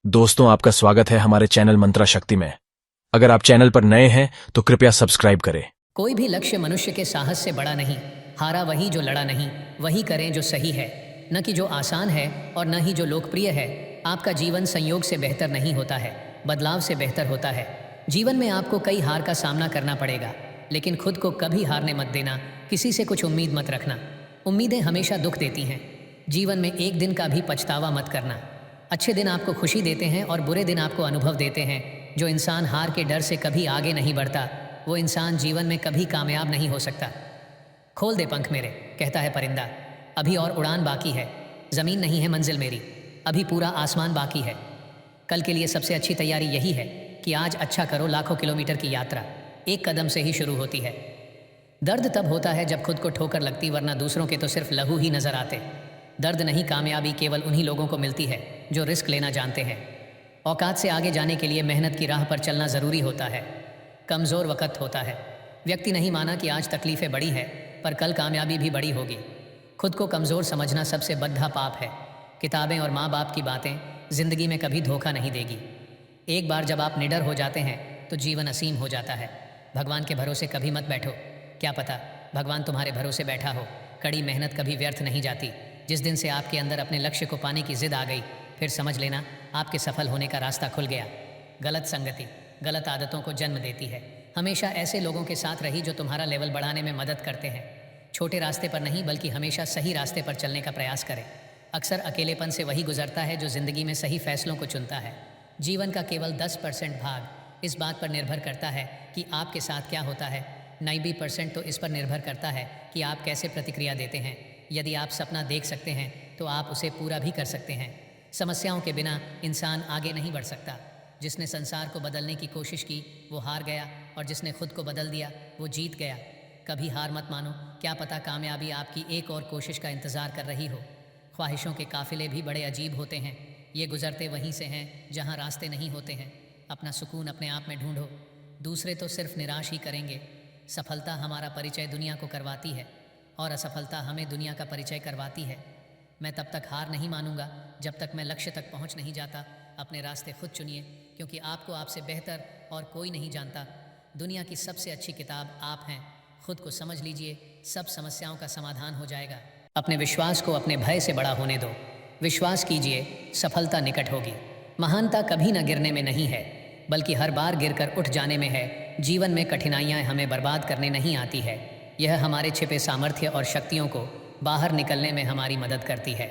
दोस्तों, आपका स्वागत है हमारे चैनल मंत्रा शक्ति में। अगर आप चैनल पर नए हैं तो कृपया सब्सक्राइब करें। कोई भी लक्ष्य मनुष्य के साहस से बड़ा नहीं। हारा वही जो लड़ा नहीं। वही करें जो सही है, न कि जो आसान है और न ही जो लोकप्रिय है। आपका जीवन संयोग से बेहतर नहीं होता है, बदलाव से बेहतर होता है। जीवन में आपको कई हार का सामना करना पड़ेगा, लेकिन खुद को कभी हारने मत देना। किसी से कुछ उम्मीद मत रखना। उम्मीदें हमेशा दुख देती हैं। जीवन में एक दिन का भी पछतावा मत करना। अच्छे दिन आपको खुशी देते हैं और बुरे दिन आपको अनुभव देते हैं। जो इंसान हार के डर से कभी आगे नहीं बढ़ता, वो इंसान जीवन में कभी कामयाब नहीं हो सकता। खोल दे पंख मेरे, कहता है परिंदा, अभी और उड़ान बाकी है। ज़मीन नहीं है मंजिल मेरी, अभी पूरा आसमान बाकी है। कल के लिए सबसे अच्छी तैयारी यही है कि आज अच्छा करो। लाखों किलोमीटर की यात्रा एक कदम से ही शुरू होती है। दर्द तब होता है जब खुद को ठोकर लगती, वरना दूसरों के तो सिर्फ लहू ही नजर आते। दर्द नहीं, कामयाबी केवल उन्हीं लोगों को मिलती है जो रिस्क लेना जानते हैं। औकात से आगे जाने के लिए मेहनत की राह पर चलना ज़रूरी होता है। कमज़ोर वक़्त होता है। व्यक्ति नहीं माना कि आज तकलीफ़ें बड़ी है, पर कल कामयाबी भी बड़ी होगी। खुद को कमज़ोर समझना सबसे बद्धा पाप है। किताबें और माँ बाप की बातें ज़िंदगी में कभी धोखा नहीं देगी। एक बार जब आप निडर हो जाते हैं तो जीवन असीम हो जाता है। भगवान के भरोसे कभी मत बैठो। क्या पता भगवान तुम्हारे भरोसे बैठा हो। कड़ी मेहनत कभी व्यर्थ नहीं जाती। जिस दिन से आपके अंदर अपने लक्ष्य को पाने की जिद आ गई, फिर समझ लेना आपके सफल होने का रास्ता खुल गया। गलत संगति गलत आदतों को जन्म देती है। हमेशा ऐसे लोगों के साथ रही जो तुम्हारा लेवल बढ़ाने में मदद करते हैं। छोटे रास्ते पर नहीं, बल्कि हमेशा सही रास्ते पर चलने का प्रयास करें। अक्सर अकेलेपन से वही गुजरता है जो ज़िंदगी में सही फैसलों को चुनता है। जीवन का केवल 10% भाग इस बात पर निर्भर करता है कि आपके साथ क्या होता है। 90% तो इस पर निर्भर करता है कि आप कैसे प्रतिक्रिया देते हैं। यदि आप सपना देख सकते हैं तो आप उसे पूरा भी कर सकते हैं। समस्याओं के बिना इंसान आगे नहीं बढ़ सकता। जिसने संसार को बदलने की कोशिश की वो हार गया, और जिसने खुद को बदल दिया वो जीत गया। कभी हार मत मानो। क्या पता कामयाबी आपकी एक और कोशिश का इंतज़ार कर रही हो। ख्वाहिशों के काफ़िले भी बड़े अजीब होते हैं। ये गुजरते वहीं से हैं जहाँ रास्ते नहीं होते हैं। अपना सुकून अपने आप में ढूंढो, दूसरे तो सिर्फ निराश ही करेंगे। सफलता हमारा परिचय दुनिया को करवाती है और असफलता हमें दुनिया का परिचय करवाती है। मैं तब तक हार नहीं मानूंगा जब तक मैं लक्ष्य तक पहुंच नहीं जाता। अपने रास्ते खुद चुनिए, क्योंकि आपको आपसे बेहतर और कोई नहीं जानता। दुनिया की सबसे अच्छी किताब आप हैं। खुद को समझ लीजिए, सब समस्याओं का समाधान हो जाएगा। अपने विश्वास को अपने भय से बड़ा होने दो। विश्वास कीजिए, सफलता निकट होगी। महानता कभी न गिरने में नहीं है, बल्कि हर बार गिरकर उठ जाने में है। जीवन में कठिनाइयाँ हमें बर्बाद करने नहीं आती है, यह हमारे छिपे सामर्थ्य और शक्तियों को बाहर निकलने में हमारी मदद करती है।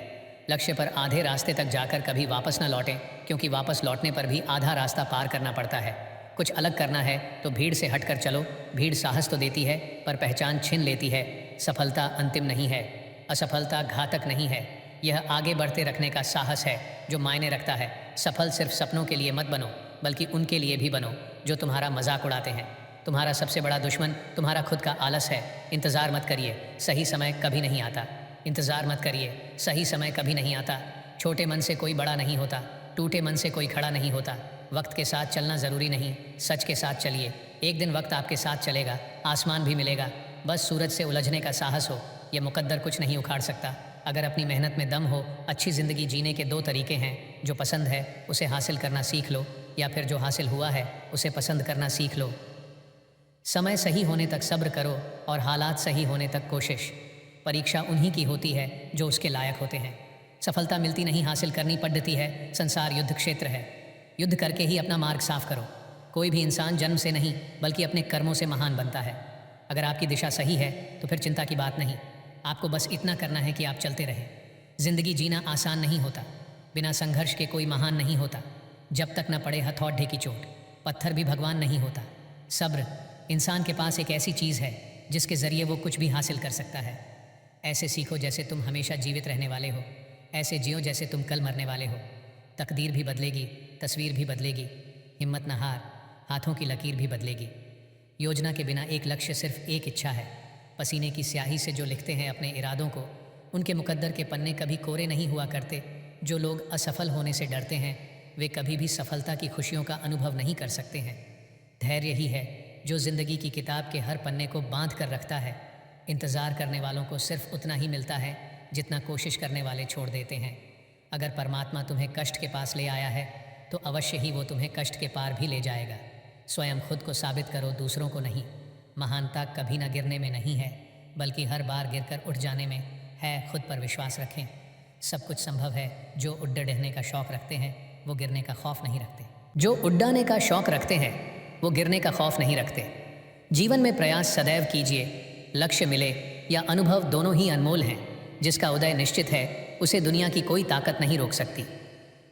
लक्ष्य पर आधे रास्ते तक जाकर कभी वापस न लौटें, क्योंकि वापस लौटने पर भी आधा रास्ता पार करना पड़ता है। कुछ अलग करना है तो भीड़ से हटकर चलो। भीड़ साहस तो देती है, पर पहचान छीन लेती है। सफलता अंतिम नहीं है, असफलता घातक नहीं है। यह आगे बढ़ते रखने का साहस है जो मायने रखता है। सफल सिर्फ सपनों के लिए मत बनो, बल्कि उनके लिए भी बनो जो तुम्हारा मजाक उड़ाते हैं। तुम्हारा सबसे बड़ा दुश्मन तुम्हारा खुद का आलस है। इंतज़ार मत करिए, सही समय कभी नहीं आता। इंतज़ार मत करिए, सही समय कभी नहीं आता। छोटे मन से कोई बड़ा नहीं होता, टूटे मन से कोई खड़ा नहीं होता। वक्त के साथ चलना ज़रूरी नहीं, सच के साथ चलिए। एक दिन वक्त आपके साथ चलेगा, आसमान भी मिलेगा। बस सूरज से उलझने का साहस हो, यह मुकद्दर कुछ नहीं उखाड़ सकता। अगर अपनी मेहनत में दम हो। अच्छी ज़िंदगी जीने के 2 तरीके हैं। जो पसंद है उसे हासिल करना सीख लो, या फिर जो हासिल हुआ है उसे पसंद करना सीख लो। समय सही होने तक सब्र करो और हालात सही होने तक कोशिश। परीक्षा उन्हीं की होती है जो उसके लायक होते हैं। सफलता मिलती नहीं, हासिल करनी पड़ती है। संसार युद्ध क्षेत्र है, युद्ध करके ही अपना मार्ग साफ करो। कोई भी इंसान जन्म से नहीं, बल्कि अपने कर्मों से महान बनता है। अगर आपकी दिशा सही है तो फिर चिंता की बात नहीं। आपको बस इतना करना है कि आप चलते रहें। जिंदगी जीना आसान नहीं होता, बिना संघर्ष के कोई महान नहीं होता। जब तक न पड़े हथौड़े की चोट, पत्थर भी भगवान नहीं होता। सब्र इंसान के पास एक ऐसी चीज़ है जिसके ज़रिए वो कुछ भी हासिल कर सकता है। ऐसे सीखो जैसे तुम हमेशा जीवित रहने वाले हो। ऐसे जियो जैसे तुम कल मरने वाले हो। तकदीर भी बदलेगी, तस्वीर भी बदलेगी। हिम्मत न हार, हाथों की लकीर भी बदलेगी। योजना के बिना एक लक्ष्य, सिर्फ एक इच्छा है। पसीने की स्याही से जो लिखते हैं अपने इरादों को, उनके मुकद्दर के पन्ने कभी कोरे नहीं हुआ करते। जो लोग असफल होने से डरते हैं वे कभी भी सफलता की खुशियों का अनुभव नहीं कर सकते हैं। धैर्य ही है जो ज़िंदगी की किताब के हर पन्ने को बांध कर रखता है। इंतज़ार करने वालों को सिर्फ उतना ही मिलता है जितना कोशिश करने वाले छोड़ देते हैं। अगर परमात्मा तुम्हें कष्ट के पास ले आया है तो अवश्य ही वो तुम्हें कष्ट के पार भी ले जाएगा। स्वयं खुद को साबित करो, दूसरों को नहीं। महानता कभी न गिरने में नहीं है, बल्कि हर बार गिरकर उठ जाने में है। खुद पर विश्वास रखें। सब कुछ संभव है। जो उड्डने का शौक रखते हैं वो गिरने का खौफ नहीं रखते। जो उड्डाने का शौक रखते हैं वो गिरने का खौफ नहीं रखते। जीवन में प्रयास सदैव कीजिए। लक्ष्य मिले या अनुभव दोनों ही अनमोल हैं। जिसका उदय निश्चित है उसे दुनिया की कोई ताकत नहीं रोक सकती।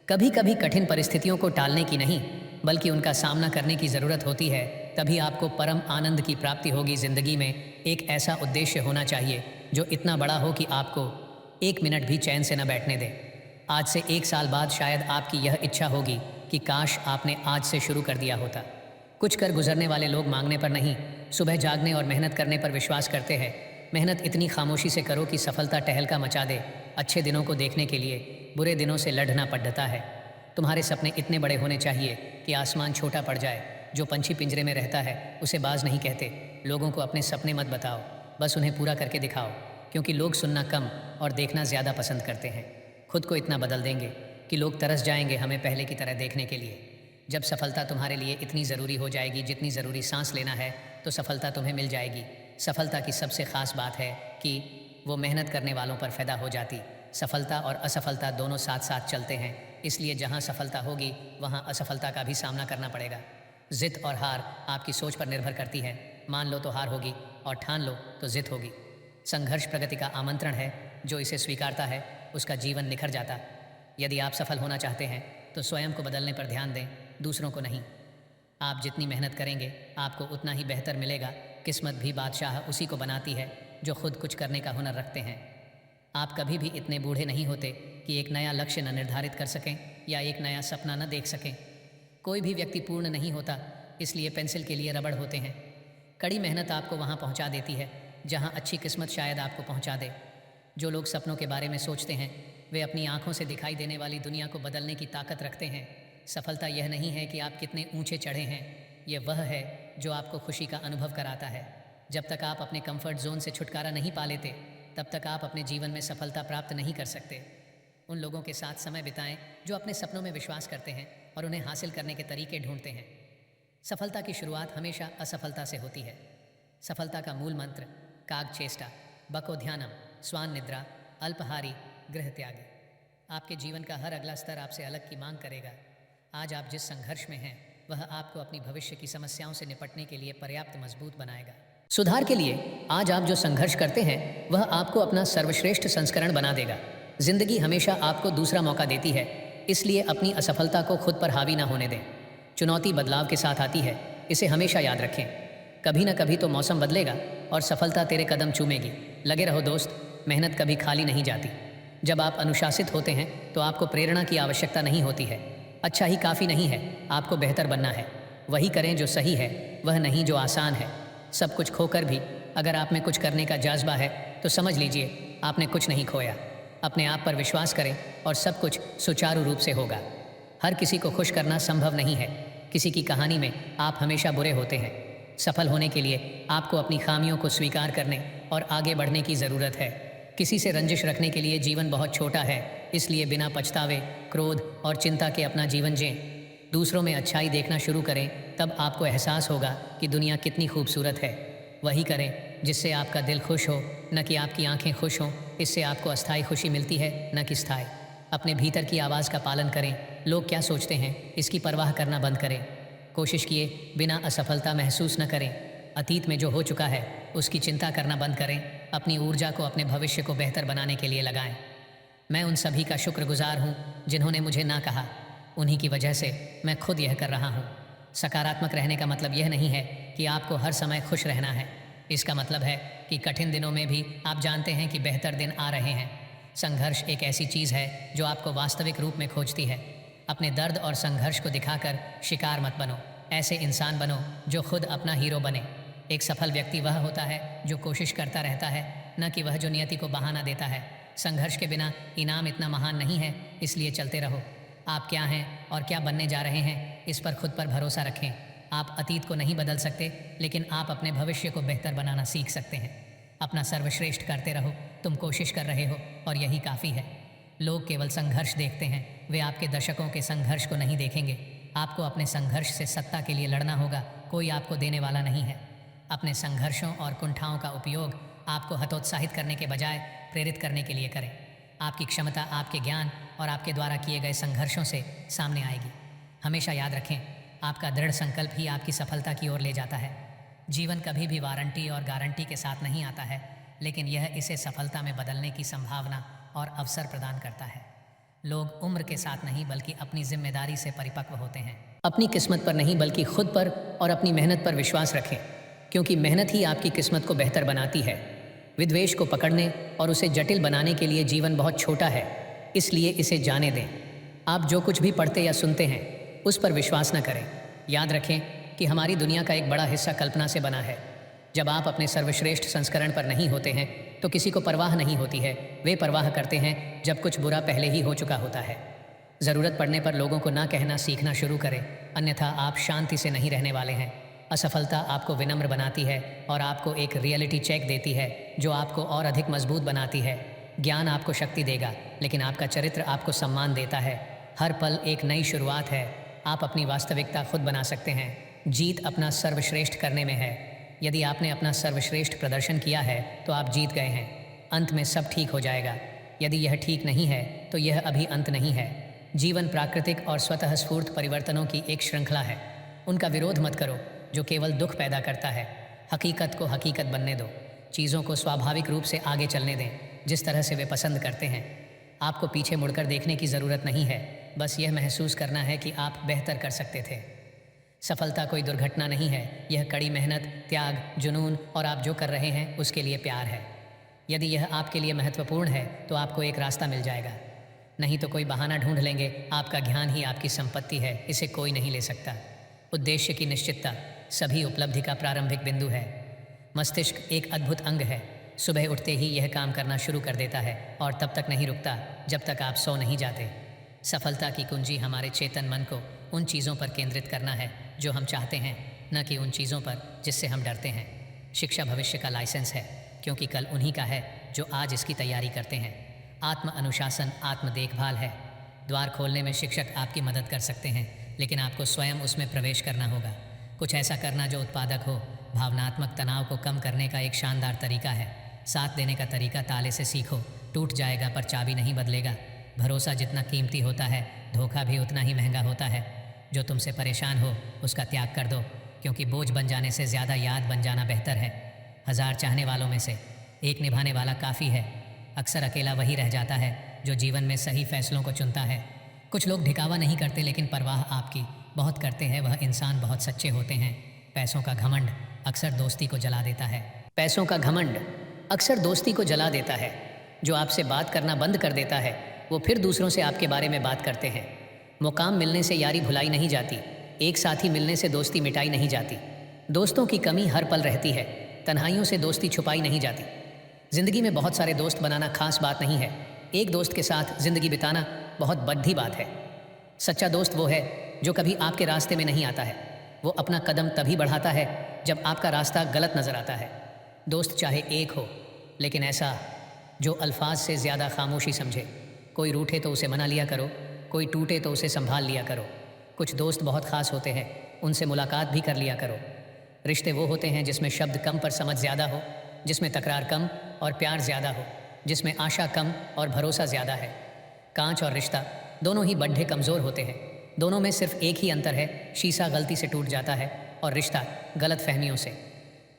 कभी कभी कठिन परिस्थितियों को टालने की नहीं, बल्कि उनका सामना करने की ज़रूरत होती है। तभी आपको परम आनंद की प्राप्ति होगी। ज़िंदगी में एक ऐसा उद्देश्य होना चाहिए जो इतना बड़ा हो कि आपको एक मिनट भी चैन से न बैठने दे। आज से 1 साल बाद शायद आपकी यह इच्छा होगी कि काश आपने आज से शुरू कर दिया होता। कुछ कर गुजरने वाले लोग मांगने पर नहीं, सुबह जागने और मेहनत करने पर विश्वास करते हैं। मेहनत इतनी खामोशी से करो कि सफलता टहलका मचा दे। अच्छे दिनों को देखने के लिए बुरे दिनों से लड़ना पड़ता है। तुम्हारे सपने इतने बड़े होने चाहिए कि आसमान छोटा पड़ जाए। जो पंछी पिंजरे में रहता है उसे बाज नहीं कहते। लोगों को अपने सपने मत बताओ, बस उन्हें पूरा करके दिखाओ, क्योंकि लोग सुनना कम और देखना ज़्यादा पसंद करते हैं। खुद को इतना बदल देंगे कि लोग तरस जाएंगे हमें पहले की तरह देखने के लिए। जब सफलता तुम्हारे लिए इतनी ज़रूरी हो जाएगी जितनी ज़रूरी सांस लेना है, तो सफलता तुम्हें मिल जाएगी। सफलता की सबसे ख़ास बात है कि वो मेहनत करने वालों पर पैदा हो जाती। सफलता और असफलता दोनों साथ साथ चलते हैं, इसलिए जहाँ सफलता होगी वहाँ असफलता का भी सामना करना पड़ेगा। जित और हार आपकी सोच पर निर्भर करती है। मान लो तो हार होगी और ठान लो तो जित होगी। संघर्ष प्रगति का आमंत्रण है। जो इसे स्वीकारता है उसका जीवन निखर जाता। यदि आप सफल होना चाहते हैं तो स्वयं को बदलने पर ध्यान दें, दूसरों को नहीं। आप जितनी मेहनत करेंगे आपको उतना ही बेहतर मिलेगा। किस्मत भी बादशाह उसी को बनाती है जो खुद कुछ करने का हुनर रखते हैं। आप कभी भी इतने बूढ़े नहीं होते कि एक नया लक्ष्य न निर्धारित कर सकें या एक नया सपना न देख सकें। कोई भी व्यक्ति पूर्ण नहीं होता, इसलिए पेंसिल के लिए रबड़ होते हैं। कड़ी मेहनत आपको वहाँ पहुँचा देती है जहाँ अच्छी किस्मत शायद आपको पहुँचा दे। जो लोग सपनों के बारे में सोचते हैं वे अपनी आंखों से दिखाई देने वाली दुनिया को बदलने की ताकत रखते हैं। सफलता यह नहीं है कि आप कितने ऊंचे चढ़े हैं, यह वह है जो आपको खुशी का अनुभव कराता है। जब तक आप अपने कंफर्ट जोन से छुटकारा नहीं पा लेते तब तक आप अपने जीवन में सफलता प्राप्त नहीं कर सकते। उन लोगों के साथ समय बिताएं जो अपने सपनों में विश्वास करते हैं और उन्हें हासिल करने के तरीके ढूंढते हैं। सफलता की शुरुआत हमेशा असफलता से होती है। सफलता का मूल मंत्र काग चेष्टा, बको ध्यानम, स्वान निद्रा, अल्पहारी, गृह त्याग। आपके जीवन का हर अगला स्तर आपसे अलग की मांग करेगा। आज आप जिस संघर्ष में हैं वह आपको अपनी भविष्य की समस्याओं से निपटने के लिए पर्याप्त मजबूत बनाएगा। सुधार के लिए आज आप जो संघर्ष करते हैं वह आपको अपना सर्वश्रेष्ठ संस्करण बना देगा। जिंदगी हमेशा आपको दूसरा मौका देती है, इसलिए अपनी असफलता को खुद पर हावी ना होने दें। चुनौती बदलाव के साथ आती है, इसे हमेशा याद रखें। कभी ना कभी तो मौसम बदलेगा और सफलता तेरे कदम चूमेगी। लगे रहो दोस्त, मेहनत कभी खाली नहीं जाती। जब आप अनुशासित होते हैं तो आपको प्रेरणा की आवश्यकता नहीं होती है। अच्छा ही काफ़ी नहीं है, आपको बेहतर बनना है। वही करें जो सही है, वह नहीं जो आसान है। सब कुछ खोकर भी अगर आप में कुछ करने का जज्बा है तो समझ लीजिए आपने कुछ नहीं खोया। अपने आप पर विश्वास करें और सब कुछ सुचारू रूप से होगा। हर किसी को खुश करना संभव नहीं है। किसी की कहानी में आप हमेशा बुरे होते हैं। सफल होने के लिए आपको अपनी खामियों को स्वीकार करने और आगे बढ़ने की ज़रूरत है। किसी से रंजिश रखने के लिए जीवन बहुत छोटा है, इसलिए बिना पछतावे, क्रोध और चिंता के अपना जीवन जिएं। दूसरों में अच्छाई देखना शुरू करें, तब आपको एहसास होगा कि दुनिया कितनी खूबसूरत है। वही करें जिससे आपका दिल खुश हो, न कि आपकी आंखें खुश हों। इससे आपको अस्थायी खुशी मिलती है, न कि स्थायी। अपने भीतर की आवाज़ का पालन करें। लोग क्या सोचते हैं इसकी परवाह करना बंद करें। कोशिश किए बिना असफलता महसूस न करें। अतीत में जो हो चुका है उसकी चिंता करना बंद करें। अपनी ऊर्जा को अपने भविष्य को बेहतर बनाने के लिए लगाएं। मैं उन सभी का शुक्रगुजार हूँ जिन्होंने मुझे ना कहा। उन्हीं की वजह से मैं खुद यह कर रहा हूँ। सकारात्मक रहने का मतलब यह नहीं है कि आपको हर समय खुश रहना है। इसका मतलब है कि कठिन दिनों में भी आप जानते हैं कि बेहतर दिन आ रहे हैं। संघर्ष एक ऐसी चीज़ है जो आपको वास्तविक रूप में खोजती है। अपने दर्द और संघर्ष को दिखाकर शिकार मत बनो। ऐसे इंसान बनो जो खुद अपना हीरो बने। एक सफल व्यक्ति वह होता है जो कोशिश करता रहता है, न कि वह जो नियति को बहाना देता है। संघर्ष के बिना इनाम इतना महान नहीं है, इसलिए चलते रहो। आप क्या हैं और क्या बनने जा रहे हैं, इस पर खुद पर भरोसा रखें। आप अतीत को नहीं बदल सकते, लेकिन आप अपने भविष्य को बेहतर बनाना सीख सकते हैं। अपना सर्वश्रेष्ठ करते रहो। तुम कोशिश कर रहे हो और यही काफ़ी है। लोग केवल संघर्ष देखते हैं, वे आपके दशकों के संघर्ष को नहीं देखेंगे। आपको अपने संघर्ष से सत्ता के लिए लड़ना होगा, कोई आपको देने वाला नहीं है। अपने संघर्षों और कुंठाओं का उपयोग आपको हतोत्साहित करने के बजाय प्रेरित करने के लिए करें। आपकी क्षमता आपके ज्ञान और आपके द्वारा किए गए संघर्षों से सामने आएगी। हमेशा याद रखें, आपका दृढ़ संकल्प ही आपकी सफलता की ओर ले जाता है। जीवन कभी भी वारंटी और गारंटी के साथ नहीं आता है, लेकिन यह इसे सफलता में बदलने की संभावना और अवसर प्रदान करता है। लोग उम्र के साथ नहीं बल्कि अपनी जिम्मेदारी से परिपक्व होते हैं। अपनी किस्मत पर नहीं बल्कि खुद पर और अपनी मेहनत पर विश्वास रखें, क्योंकि मेहनत ही आपकी किस्मत को बेहतर बनाती है। विद्वेष को पकड़ने और उसे जटिल बनाने के लिए जीवन बहुत छोटा है, इसलिए इसे जाने दें। आप जो कुछ भी पढ़ते या सुनते हैं उस पर विश्वास न करें। याद रखें कि हमारी दुनिया का एक बड़ा हिस्सा कल्पना से बना है। जब आप अपने सर्वश्रेष्ठ संस्करण पर नहीं होते हैं तो किसी को परवाह नहीं होती है। वे परवाह करते हैं जब कुछ बुरा पहले ही हो चुका होता है। ज़रूरत पड़ने पर लोगों को ना कहना सीखना शुरू करें, अन्यथा आप शांति से नहीं रहने वाले हैं। असफलता आपको विनम्र बनाती है और आपको एक रियलिटी चेक देती है जो आपको और अधिक मजबूत बनाती है। ज्ञान आपको शक्ति देगा, लेकिन आपका चरित्र आपको सम्मान देता है। हर पल एक नई शुरुआत है। आप अपनी वास्तविकता खुद बना सकते हैं। जीत अपना सर्वश्रेष्ठ करने में है। यदि आपने अपना सर्वश्रेष्ठ प्रदर्शन किया है तो आप जीत गए हैं। अंत में सब ठीक हो जाएगा। यदि यह ठीक नहीं है तो यह अभी अंत नहीं है। जीवन प्राकृतिक और स्वतः स्फूर्त परिवर्तनों की एक श्रृंखला है। उनका विरोध मत करो जो केवल दुख पैदा करता है। हकीकत को हकीकत बनने दो। चीज़ों को स्वाभाविक रूप से आगे चलने दें, जिस तरह से वे पसंद करते हैं। आपको पीछे मुड़कर देखने की ज़रूरत नहीं है, बस यह महसूस करना है कि आप बेहतर कर सकते थे। सफलता कोई दुर्घटना नहीं है, यह कड़ी मेहनत, त्याग, जुनून और आप जो कर रहे हैं उसके लिए प्यार है। यदि यह आपके लिए महत्वपूर्ण है तो आपको एक रास्ता मिल जाएगा, नहीं तो कोई बहाना ढूंढ लेंगे। आपका ज्ञान ही आपकी संपत्ति है, इसे कोई नहीं ले सकता। उद्देश्य की निश्चितता सभी उपलब्धि का प्रारंभिक बिंदु है। मस्तिष्क एक अद्भुत अंग है। सुबह उठते ही यह काम करना शुरू कर देता है और तब तक नहीं रुकता जब तक आप सो नहीं जाते। सफलता की कुंजी हमारे चेतन मन को उन चीज़ों पर केंद्रित करना है जो हम चाहते हैं, न कि उन चीज़ों पर जिससे हम डरते हैं। शिक्षा भविष्य का लाइसेंस है, क्योंकि कल उन्हीं का है जो आज इसकी तैयारी करते हैं। आत्म अनुशासन आत्म देखभाल है। द्वार खोलने में शिक्षक आपकी मदद कर सकते हैं, लेकिन आपको स्वयं उसमें प्रवेश करना होगा। कुछ ऐसा करना जो उत्पादक हो। भावनात्मक तनाव को कम करने का एक शानदार तरीका है। साथ देने का तरीका ताले से सीखो। टूट जाएगा पर चाबी नहीं बदलेगा। भरोसा जितना कीमती होता है, धोखा भी उतना ही महंगा होता है। जो तुमसे परेशान हो उसका त्याग कर दो, क्योंकि बोझ बन जाने से ज़्यादा याद बन जाना बेहतर है। 1000 चाहने वालों में से एक निभाने वाला काफ़ी है। अक्सर अकेला वही रह जाता है जो जीवन में सही फैसलों को चुनता है। कुछ लोग दिखावा नहीं करते, लेकिन परवाह आपकी बहुत करते हैं। वह इंसान बहुत सच्चे होते हैं। पैसों का घमंड अक्सर दोस्ती को जला देता है। पैसों का घमंड अक्सर दोस्ती को जला देता है। जो आपसे बात करना बंद कर देता है वो फिर दूसरों से आपके बारे में बात करते हैं। मुकाम मिलने से यारी भुलाई नहीं जाती, एक साथी मिलने से दोस्ती मिटाई नहीं जाती। दोस्तों की कमी हर पल रहती है, तन्हाइयों से दोस्ती छुपाई नहीं जाती। जिंदगी में बहुत सारे दोस्त बनाना खास बात नहीं है, एक दोस्त के साथ जिंदगी बिताना बहुत बड़ी बात है। सच्चा दोस्त वो है जो कभी आपके रास्ते में नहीं आता है। वो अपना कदम तभी बढ़ाता है जब आपका रास्ता गलत नजर आता है। दोस्त चाहे एक हो, लेकिन ऐसा जो अल्फाज से ज़्यादा खामोशी समझे। कोई रूठे तो उसे मना लिया करो, कोई टूटे तो उसे संभाल लिया करो। कुछ दोस्त बहुत खास होते हैं, उनसे मुलाकात भी कर लिया करो। रिश्ते वो होते हैं जिसमें शब्द कम पर समझ ज़्यादा हो, जिसमें तकरार कम और प्यार ज़्यादा हो, जिसमें आशा कम और भरोसा ज़्यादा है। कांच और रिश्ता दोनों ही बड्ढे कमज़ोर होते हैं। दोनों में सिर्फ एक ही अंतर है, शीशा गलती से टूट जाता है और रिश्ता गलत फहमियों से।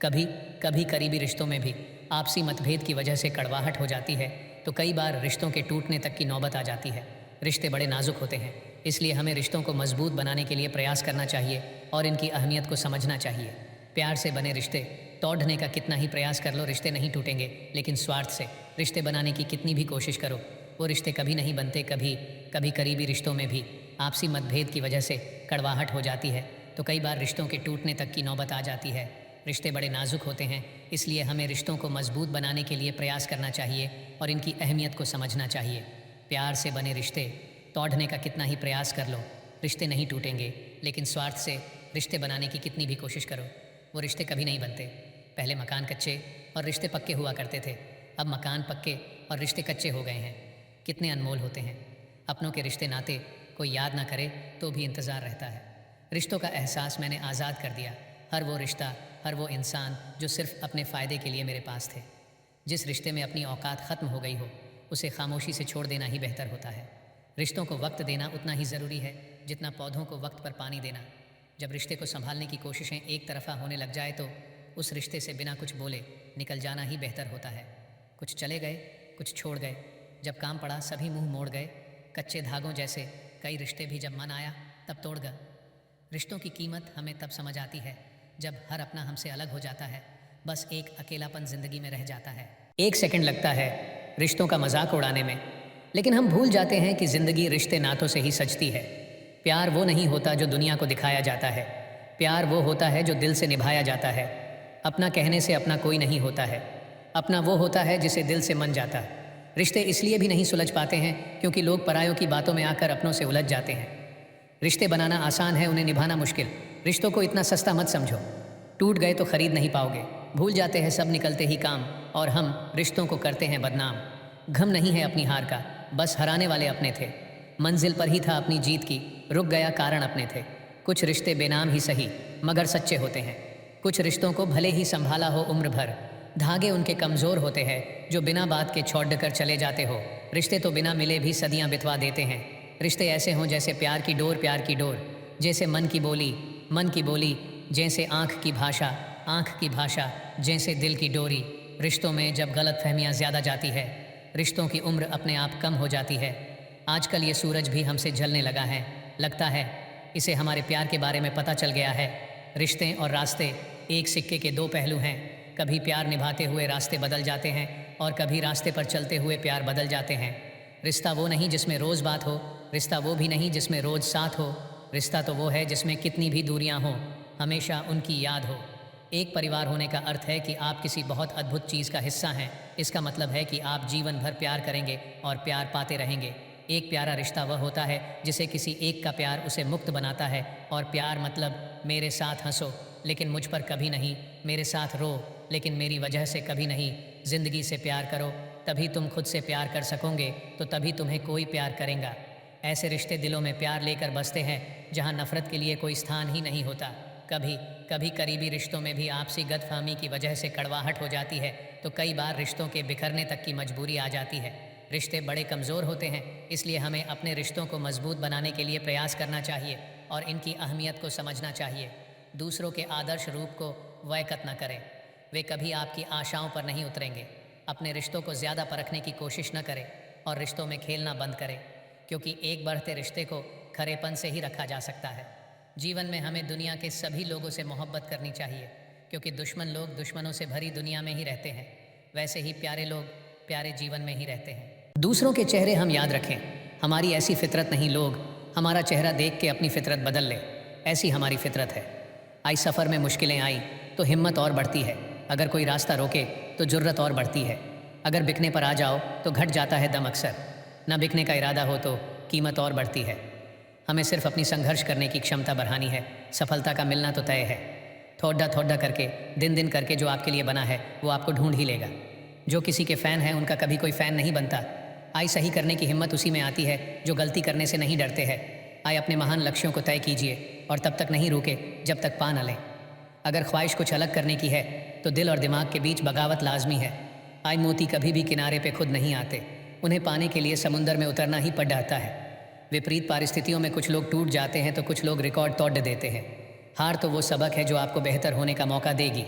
कभी कभी करीबी रिश्तों में भी आपसी मतभेद की वजह से कड़वाहट हो जाती है, तो कई बार रिश्तों के टूटने तक की नौबत आ जाती है। रिश्ते बड़े नाजुक होते हैं, इसलिए हमें रिश्तों को मजबूत बनाने के लिए प्रयास करना चाहिए और इनकी अहमियत को समझना चाहिए। प्यार से बने रिश्ते तोड़ने का कितना ही प्रयास कर लो, रिश्ते नहीं टूटेंगे। लेकिन स्वार्थ से रिश्ते बनाने की कितनी भी कोशिश करो, वो रिश्ते कभी नहीं बनते। कभी करीबी रिश्तों में भी आपसी मतभेद की वजह से कड़वाहट हो जाती है, तो कई बार रिश्तों के टूटने तक की नौबत आ जाती है। रिश्ते बड़े नाजुक होते हैं, इसलिए हमें रिश्तों को मजबूत बनाने के लिए प्रयास करना चाहिए और इनकी अहमियत को समझना चाहिए। प्यार से बने रिश्ते तोड़ने का कितना ही प्रयास कर लो, रिश्ते नहीं टूटेंगे। लेकिन स्वार्थ से रिश्ते बनाने की कितनी भी कोशिश करो, वो रिश्ते कभी नहीं बनते। पहले मकान कच्चे और रिश्ते पक्के हुआ करते थे, अब मकान पक्के और रिश्ते कच्चे हो गए हैं। कितने अनमोल होते हैं। अपनों के रिश्ते नाते कोई याद ना करे तो भी इंतज़ार रहता है। रिश्तों का एहसास मैंने आज़ाद कर दिया। हर वो रिश्ता, हर वो इंसान जो सिर्फ अपने फ़ायदे के लिए मेरे पास थे। जिस रिश्ते में अपनी औकात ख़त्म हो गई हो उसे खामोशी से छोड़ देना ही बेहतर होता है। रिश्तों को वक्त देना उतना ही ज़रूरी है जितना पौधों को वक्त पर पानी देना। जब रिश्ते को संभालने की कोशिशें एक तरफ़ा होने लग जाए तो उस रिश्ते से बिना कुछ बोले निकल जाना ही बेहतर होता है। कुछ चले गए, कुछ छोड़ गए, जब काम पड़ा सभी मुंह मोड़ गए। कच्चे धागों जैसे कई रिश्ते भी जब मन आया तब तोड़ गए। रिश्तों की कीमत हमें तब समझ आती है जब हर अपना हमसे अलग हो जाता है। बस एक अकेलापन जिंदगी में रह जाता है। एक सेकंड लगता है रिश्तों का मजाक उड़ाने में, लेकिन हम भूल जाते हैं कि जिंदगी रिश्ते नातों से ही सजती है। प्यार वो नहीं होता जो दुनिया को दिखाया जाता है, प्यार वो होता है जो दिल से निभाया जाता है। अपना कहने से अपना कोई नहीं होता है, अपना वो होता है जिसे दिल से मन जाता है। रिश्ते इसलिए भी नहीं सुलझ पाते हैं क्योंकि लोग परायों की बातों में आकर अपनों से उलझ जाते हैं। रिश्ते बनाना आसान है, उन्हें निभाना मुश्किल। रिश्तों को इतना सस्ता मत समझो, टूट गए तो खरीद नहीं पाओगे। भूल जाते हैं सब निकलते ही काम, और हम रिश्तों को करते हैं बदनाम। गम नहीं है अपनी हार का, बस हराने वाले अपने थे। मंजिल पर ही था अपनी जीत की, रुक गया कारण अपने थे। कुछ रिश्ते बेनाम ही सही मगर सच्चे होते हैं। कुछ रिश्तों को भले ही संभाला हो उम्र भर, धागे उनके कमज़ोर होते हैं जो बिना बात के छोड़ कर चले जाते हो। रिश्ते तो बिना मिले भी सदियां बितवा देते हैं। रिश्ते ऐसे हों जैसे प्यार की डोर, प्यार की डोर, जैसे मन की बोली, मन की बोली, जैसे आँख की भाषा, आँख की भाषा, जैसे दिल की डोरी। रिश्तों में जब गलत फहमियाँ ज़्यादा जाती है, रिश्तों की उम्र अपने आप कम हो जाती है। आजकल ये सूरज भी हमसे जलने लगा है, लगता है इसे हमारे प्यार के बारे में पता चल गया है। रिश्ते और रास्ते एक सिक्के के दो पहलू हैं। कभी प्यार निभाते हुए रास्ते बदल जाते हैं और कभी रास्ते पर चलते हुए प्यार बदल जाते हैं। रिश्ता वो नहीं जिसमें रोज़ बात हो, रिश्ता वो भी नहीं जिसमें रोज़ साथ हो। रिश्ता तो वो है जिसमें कितनी भी दूरियां हों, हमेशा उनकी याद हो। एक परिवार होने का अर्थ है कि आप किसी बहुत अद्भुत चीज़ का हिस्सा हैं। इसका मतलब है कि आप जीवन भर प्यार करेंगे और प्यार पाते रहेंगे। एक प्यारा रिश्ता वह होता है जिसे किसी एक का प्यार उसे मुक्त बनाता है। और प्यार मतलब मेरे साथ हंसो लेकिन मुझ पर कभी नहीं, मेरे साथ रो लेकिन मेरी वजह से कभी नहीं। ज़िंदगी से प्यार करो, तभी तुम खुद से प्यार कर सकोगे, तो तभी तुम्हें कोई प्यार करेगा। ऐसे रिश्ते दिलों में प्यार लेकर बसते हैं जहाँ नफ़रत के लिए कोई स्थान ही नहीं होता। कभी कभी करीबी रिश्तों में भी आपसी गतफहमी की वजह से कड़वाहट हो जाती है, तो कई बार रिश्तों के बिखरने तक की मजबूरी आ जाती है। रिश्ते बड़े कमज़ोर होते हैं, इसलिए हमें अपने रिश्तों को मजबूत बनाने के लिए प्रयास करना चाहिए और इनकी अहमियत को समझना चाहिए। दूसरों के आदर्श रूप को वैकत न करें, वे कभी आपकी आशाओं पर नहीं उतरेंगे। अपने रिश्तों को ज़्यादा परखने की कोशिश न करें और रिश्तों में खेलना बंद करें, क्योंकि एक बढ़ते रिश्ते को खरेपन से ही रखा जा सकता है। जीवन में हमें दुनिया के सभी लोगों से मोहब्बत करनी चाहिए, क्योंकि दुश्मन लोग दुश्मनों से भरी दुनिया में ही रहते हैं। वैसे ही प्यारे लोग प्यारे जीवन में ही रहते हैं। दूसरों के चेहरे हम याद रखें, हमारी ऐसी फितरत नहीं लोग हमारा चेहरा देख के अपनी फितरत बदल ले, ऐसी हमारी फितरत है। आई सफ़र में मुश्किलें आई तो हिम्मत और बढ़ती है, अगर कोई रास्ता रोके तो जुर्रत और बढ़ती है। अगर बिकने पर आ जाओ तो घट जाता है दम अक्सर, न बिकने का इरादा हो तो कीमत और बढ़ती है। हमें सिर्फ अपनी संघर्ष करने की क्षमता बढ़ानी है, सफलता का मिलना तो तय है। थोड़ा थोड़ा करके, दिन दिन करके जो आपके लिए बना है वो आपको ढूंढ ही लेगा। जो किसी के फ़ैन हैं उनका कभी कोई फ़ैन नहीं बनता। आए सही करने की हिम्मत उसी में आती है जो गलती करने से नहीं डरते हैं। आए अपने महान लक्ष्यों को तय कीजिए और तब तक नहीं रुके जब तक पा न लें। अगर ख्वाहिश कुछ अलग करने की है तो दिल और दिमाग के बीच बगावत लाजमी है। आए मोती कभी भी किनारे पे खुद नहीं आते, उन्हें पाने के लिए समुंदर में उतरना ही पड़ जाता है। विपरीत परिस्थितियों में कुछ लोग टूट जाते हैं तो कुछ लोग रिकॉर्ड तोड़ देते हैं। हार तो वो सबक है जो आपको बेहतर होने का मौका देगी।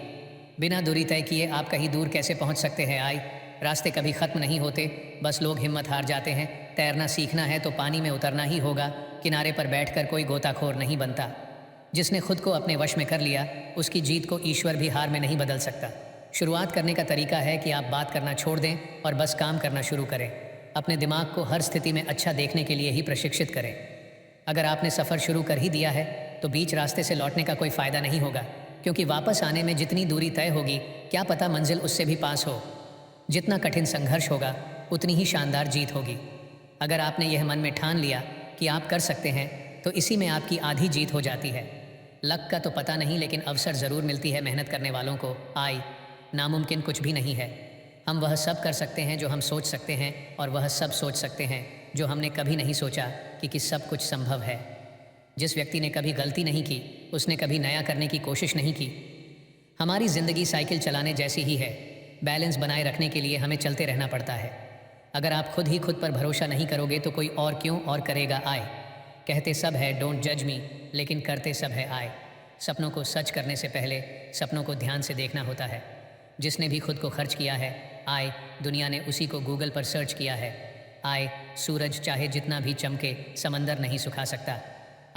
बिना दूरी तय किए आप कहीं दूर कैसे पहुंच सकते हैं? आए रास्ते कभी ख़त्म नहीं होते, बस लोग हिम्मत हार जाते हैं। तैरना सीखना है तो पानी में उतरना ही होगा, किनारे पर बैठकर कोई गोताखोर नहीं बनता। जिसने खुद को अपने वश में कर लिया उसकी जीत को ईश्वर भी हार में नहीं बदल सकता। शुरुआत करने का तरीका है कि आप बात करना छोड़ दें और बस काम करना शुरू करें। अपने दिमाग को हर स्थिति में अच्छा देखने के लिए ही प्रशिक्षित करें। अगर आपने सफ़र शुरू कर ही दिया है तो बीच रास्ते से लौटने का कोई फ़ायदा नहीं होगा, क्योंकि वापस आने में जितनी दूरी तय होगी क्या पता मंजिल उससे भी पास हो। जितना कठिन संघर्ष होगा उतनी ही शानदार जीत होगी। अगर आपने यह मन में ठान लिया कि आप कर सकते हैं तो इसी में आपकी आधी जीत हो जाती है। लक का तो पता नहीं, लेकिन अवसर ज़रूर मिलती है मेहनत करने वालों को। नामुमकिन कुछ भी नहीं है। हम वह सब कर सकते हैं जो हम सोच सकते हैं, और वह सब सोच सकते हैं जो हमने कभी नहीं सोचा कि सब कुछ संभव है। जिस व्यक्ति ने कभी गलती नहीं की, उसने कभी नया करने की कोशिश नहीं की। हमारी ज़िंदगी साइकिल चलाने जैसी ही है। बैलेंस बनाए रखने के लिए हमें चलते रहना पड़ता है। अगर आप खुद ही खुद पर भरोसा नहीं करोगे तो कोई और क्यों और करेगा। आए कहते सब है डोंट जज मी, लेकिन करते सब है आए। सपनों को सच करने से पहले सपनों को ध्यान से देखना होता है। जिसने भी खुद को खर्च किया है, आए दुनिया ने उसी को गूगल पर सर्च किया है। आए सूरज चाहे जितना भी चमके समंदर नहीं सुखा सकता।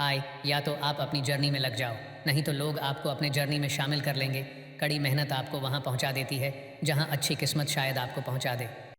आए या तो आप अपनी जर्नी में लग जाओ, नहीं तो लोग आपको अपने जर्नी में शामिल कर लेंगे। कड़ी मेहनत आपको वहाँ पहुँचा देती है जहाँ अच्छी किस्मत शायद आपको पहुँचा दे।